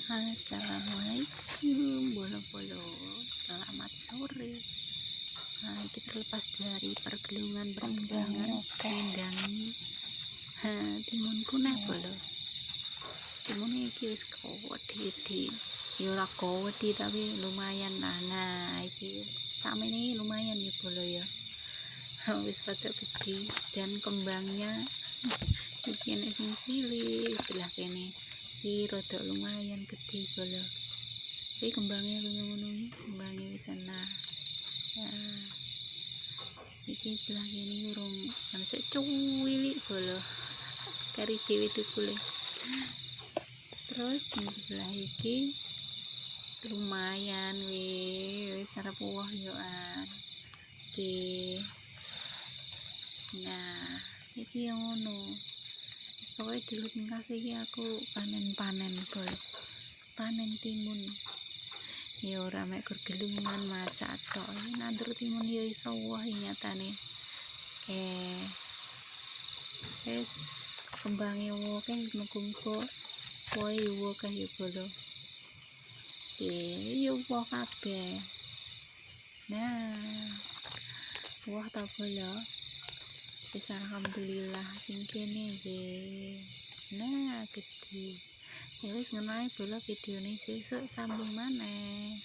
Assalamualaikum bolo-bolo, selamat sore. Nah, kita lepas dari pergelungan perkembangan mendangi timunku nih bolo. Timun iki wis kawedi ya ora kawedi tapi lumayan lah. Nah iki samene lumayan ya bolo ya. Wis pada gede dan kembangnya iki nek sing cilik sebelah kene iki rada lumayan gede bolo. Tapi kembangnya ngono iki, kembangnya wis enak. Nah, iki sebelah kene urung sik cuwilik bolo. Kari dhewe tukule. Terus di sebelah iki lumayan wis arep woh yo an. Iki. Nah, iki yang ngono. Pokoknya di Lumkas iki aku panen bol. Panen timun. Ya ora mek gergelungan maca tok. Nandur timun ya iso woh nyatane. Wis kembange woh kan muga-muga wohe woh kaya bolo. Yo woh kabeh. Nah, woh ta bolo. Wis alhamdulillah sing kene nggih. Nah, gede. Ya wis ngono ae bolo videone sesuk sambung maneh.